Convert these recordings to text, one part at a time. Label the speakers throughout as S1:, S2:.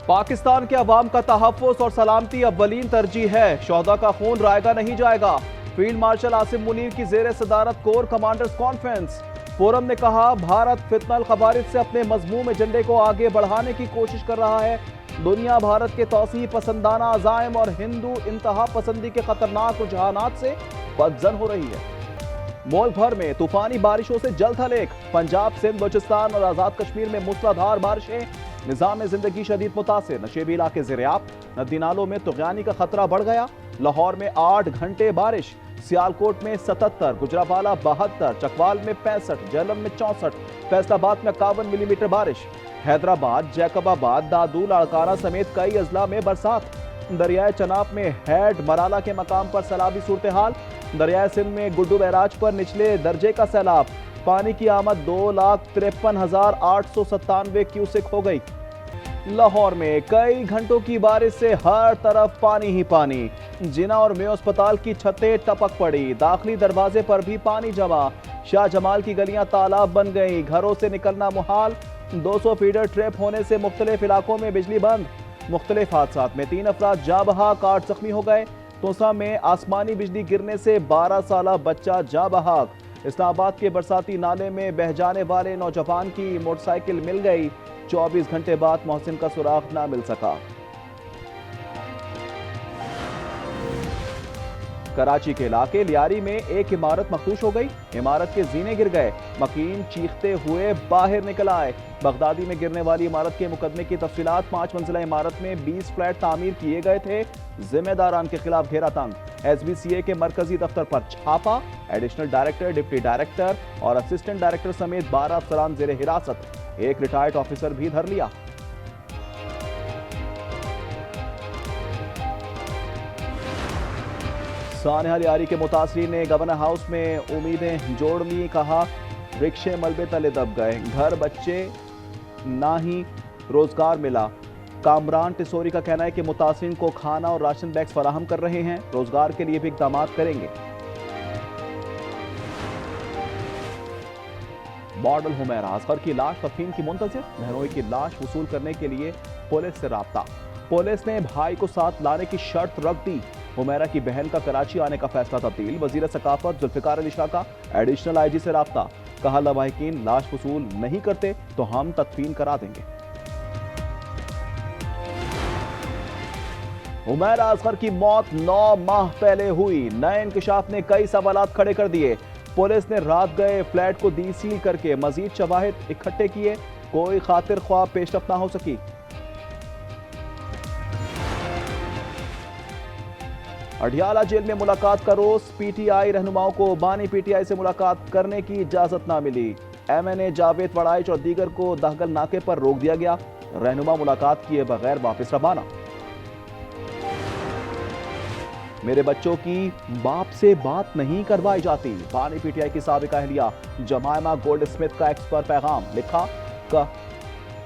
S1: पाकिस्तान के अवाम का तहफ़्फ़ुज़ और सलामती अव्वलीन तरजीह है। शोहदा का खून रायगा नहीं जाएगा। फील्ड मार्शल आसिम मुनीर की ज़ेर सदारत कोर कमांडर्स कॉन्फ्रेंस। फोरम ने कहा, भारत फितनल खबारिज से अपने मज़मूम एजेंडे को आगे बढ़ाने की कोशिश कर रहा है। दुनिया भारत के तौसीह पसंदाना अज़ाइम और हिंदू इंतहा पसंदी के खतरनाक रुझानात से बदजन हो रही है। मुल्क भर में तूफानी बारिशों से जल थलेख। पंजाब, सिंध, बलूचिस्तान और आज़ाद कश्मीर में मूसलाधार बारिशें। निज़ाम जिंदगी शदीद मुतासिर। नशेबी इलाके ज़ेर-ए-आब। नदी नालों में तुग़यानी का खतरा बढ़ गया। लाहौर में 8 घंटे बारिश। सियालकोट में 77, गुजरावाला 72, चकवाल में 65, झेलम में 64, फैसलाबाद में 51 मिलीमीटर बारिश। हैदराबाद, जैकबाबाद, दादू, लाड़काना समेत कई अजला में बरसात। दरियाए चनाब में हैड मराला के मकाम पर सैलाबी सूरत हाल। दरियाए सिंध में गुड्डू बैराज पर निचले दर्जे का सैलाब। पानी की आमद 2,53,897 क्यूसेक हो गई। लाहौर में कई घंटों की बारिश से हर तरफ पानी ही पानी। जिना और मेयो अस्पताल की छतें टपक पड़ी। दाखिली दरवाजे पर भी पानी जमा। शाह जमाल की गलियां तालाब बन गई। घरों से निकलना मुहाल। 200 फीडर ट्रैप होने से मुख्तलिफ इलाकों में बिजली बंद। मुख्तलिफ हादसात में 3 अफराद जाँ बहक, 8 जख्मी हो गए। तोसा में आसमानी बिजली गिरने से 12 साल बच्चा जाँ बहक। इस्लामाबाद के बरसाती नाले में बह जाने वाले नौजवान की मोटरसाइकिल मिल गई। 24 घंटे बाद मोहसिन का सुराग ना मिल सका। कराची के इलाके लियारी में एक इमारत मखदूश हो गई। इमारत के जीने गिर गए। मकीन चीखते हुए बाहर निकल आए। बगदादी में गिरने वाली इमारत के मुकदमे की तफसीलात। 5 मंजिला इमारत में 20 फ्लैट तामीर किए गए थे। जिम्मेदारान के खिलाफ घेरा तंग। SBCA के मरकजी दफ्तर पर छापा। एडिशनल डायरेक्टर, डिप्टी डायरेक्टर और असिस्टेंट डायरेक्टर समेत 12 अफसरान जेर हिरासत। एक रिटायर्ड ऑफिसर भी धर लिया। सानहा लियारी के मुतासरीन ने गवर्नर हाउस में उम्मीदें जोड़ ली। कहा, रिक्शे मलबे तले दब गए। घर, बच्चे ना ही रोजगार मिला। कामरान टिसोरी का कहना है कि मुतासरीन को खाना और राशन बैग्स फराहम कर रहे हैं। रोजगार के लिए भी इक़दाम करेंगे। मॉडल हुमैरा असगर की लाश तदफीन की मुंतज़िर। बहनोई की लाश वसूल करने के लिए पुलिस से राब्ता। पुलिस ने भाई को साथ लाने की शर्त रख दी। हुमैरा की बहन का कराची आने का फैसला तब्दील। वजीर सकाफत जुल्फिकार अली शाह का एडिशनल IG से राब्ता। कहा, लवाहिकीन लाश वसूल नहीं करते तो हम तदफीन करा देंगे। हुमैरा असगर की मौत 9 माह पहले हुई। नए इंकशाफ ने कई सवालात खड़े कर दिए। पुलिस ने रात गए फ्लैट को दी सील करके मजीद शवाहिद इकट्ठे किए। कोई खातिर ख्वाह पेशरफ ना हो सकी। अडियाला जेल में मुलाकात का रोज। PTI रहनुमाओं को बानी PTI से मुलाकात करने की इजाजत ना मिली। MNA जावेद वड़ाइच और दीगर को दहगल नाके पर रोक दिया गया। रहनुमा मुलाकात किए बगैर वापस रवाना। मेरे बच्चों की बाप से बात नहीं करवाई जाती। बानी PTI की साबिका अहलिया जमायमा गोल्ड स्मिथ का एक्स पर पैगाम लिखा।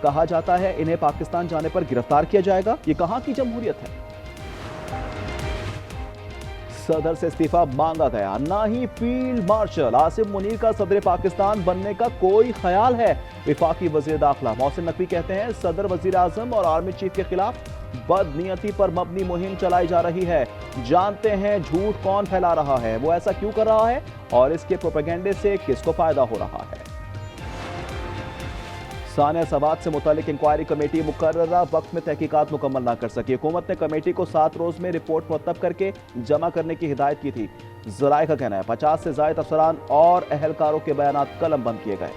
S1: कहा जाता है इन्हें पाकिस्तान जाने पर गिरफ्तार किया जाएगा। ये कहां की जमहूरियत है? सदर से इस्तीफा मांगा गया। ना ही फील्ड मार्शल आसिम मुनीर का सदर पाकिस्तान बनने का कोई ख्याल है। विफाकी वजीर दाखिला मोहसिन नकवी कहते हैं, सदर, वजीर आजम और आर्मी चीफ के खिलाफ बदनीयती पर मबनी मुहिम चलाई जा रही है। जानते हैं झूठ कौन फैला रहा है, वो ऐसा क्यों कर रहा है और इसके प्रोपेगेंडे से किसको फायदा हो रहा है। सानिया सवाद से मुतालिक इंक्वायरी कमेटी मुकर्ररा वक्त में तहकीकात मुकम्मल ना कर सकी। हुकूमत ने कमेटी को 7 रोज में रिपोर्ट मुरतब करके जमा करने की हिदायत की थी। जराए का कहना है 50 से ज्यादा अफसरान और अहलकारों के बयानात कलम बंद किए गए।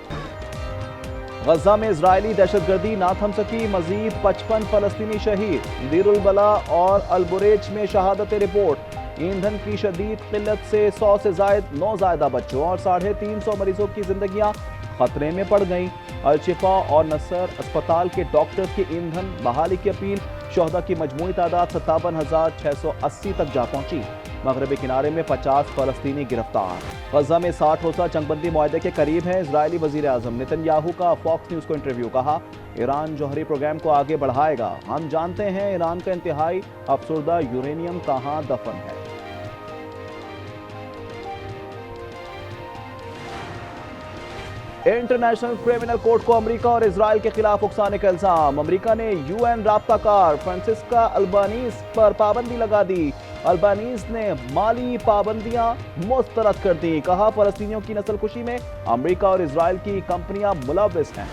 S1: गजा में इजरायली दहशतगर्दी ना थम सकी। मजीद 55 फलस्तीनी शहीद। दीरुल बला और अलबुरेज में शहादत रिपोर्ट। ईंधन की शदीद किल्लत से 100 से जायद नौज़ायदा बच्चों और 350 मरीजों की जिंदगियां खतरे में पड़ गईं। अल-शिफा और नसर अस्पताल के डॉक्टर्स की ईंधन बहाली की अपील। शोहदा की मजमूई तादाद 57,680 तक जा पहुंची। मगरबी किनारे में 50 फलस्तीनी गिरफ्तार। गजा में 60 रोज़ा जंगबंदी मुआहदे के करीब है। इजरायली वजीर आजम नेतन्याहू का फॉक्स न्यूज को इंटरव्यू। कहा, ईरान जौहरी प्रोग्राम को आगे बढ़ाएगा। हम जानते हैं ईरान का इंतहाई अफसुर्दा यूरेनियम कहां दफन है। इंटरनेशनल क्रिमिनल कोर्ट को अमेरिका और इजराइल के खिलाफ उकसाने का इल्जाम। अमेरिका ने यूएन राब्ताकार फ्रांसिस्का अल्बानीज पर पाबंदी लगा दी। अल्बानीज ने माली पाबंदियां मुस्तरद कर दी। कहा, फलस्तीनियों की नस्लकुशी में अमेरिका और इजराइल की कंपनियां मुलव्विस हैं।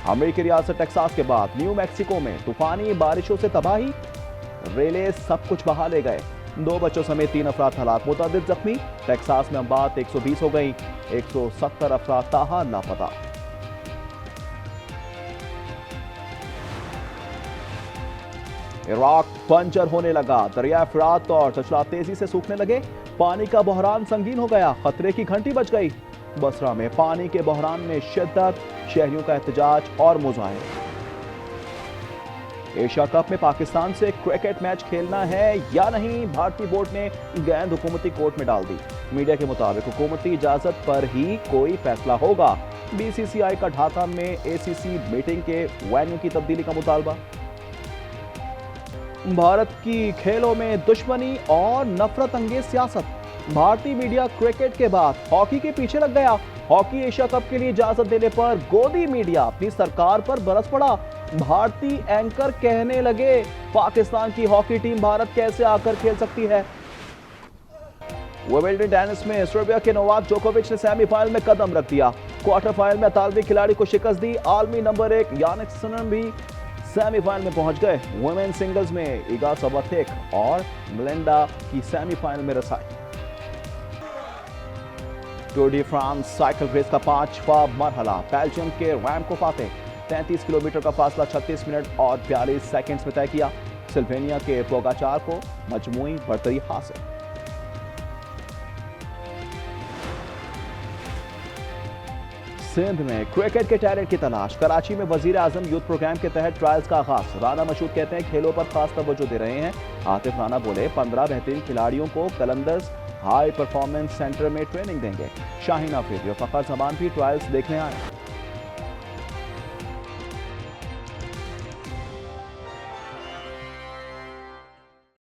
S1: अमेरिकी रियासत टेक्सास के बाद न्यू मैक्सिको में तूफानी बारिशों से तबाही, रेले सब कुछ बहा ले गए। 2 बच्चों समेत 3 अफराद हलाक, मुतअद्दिद जख्मी। टेक्सास में अमवात 120 हो गई, 170 अफराद ताहाल लापता। इराक बंजर होने लगा, दरिया फरात और तशला तेजी से सूखने लगे। पानी का बहरान संगीन हो गया, खतरे की घंटी बज गई। बसरा में पानी के बहरान में शिद्दत, शहरियों का एहतजाज और मुजाहिरे। एशिया कप में पाकिस्तान से क्रिकेट मैच खेलना है या नहीं, भारतीय बोर्ड ने गेंद हुकूमती कोर्ट में डाल दी। मीडिया के मुताबिक हुकूमती इजाजत पर ही कोई फैसला होगा। बीसीसीआई का ढाका में एसीसी मीटिंग के वेन्यू की तब्दीली का मुतालबा। भारत की खेलों में दुश्मनी और नफरत अंगेज सियासत। भारतीय मीडिया क्रिकेट के बाद हॉकी के पीछे लग गया। हॉकी एशिया कप के लिए इजाजत देने पर गोदी मीडिया अपनी सरकार पर बरस पड़ा। भारतीय एंकर कहने लगे, पाकिस्तान की हॉकी टीम भारत कैसे आकर खेल सकती है। विंबलडन टेनिस में सर्बिया के नोवाक जोकोविच ने सेमीफाइनल में कदम रख दिया। क्वार्टर फाइनल में इतालवी खिलाड़ी को शिकस्त दी। आलमी नंबर 1 यानिक सिनर भी सेमीफाइनल में पहुंच गए। वुमेन सिंगल्स में इगा स्वातेक और मेलिंडा की सेमीफाइनल में रसाई। Tour de France cycle race का 5वां मरहला, बेल्जियम के रैम को फातेह। 33 किलोमीटर का फासला 36 मिनट और 42 सेकंड्स में तय किया। सिल्वेनिया के पोगाचार को मजमूई बर्तरी हासिल। सिंध में क्रिकेट के टैलेंट की तलाश। कराची में वजीर आजम यूथ प्रोग्राम के तहत ट्रायल्स का आगाज। राना मशहूद कहते हैं, खेलों पर खास तवज्जो दे रहे हैं। आतिफ राना बोले, 15 बेहतरीन खिलाड़ियों को कलंदर्स हाई परफॉर्मेंस सेंटर में ट्रेनिंग देंगे। शाहीन अफरीदी और फखर जमान भी ट्रायल्स देखने आए।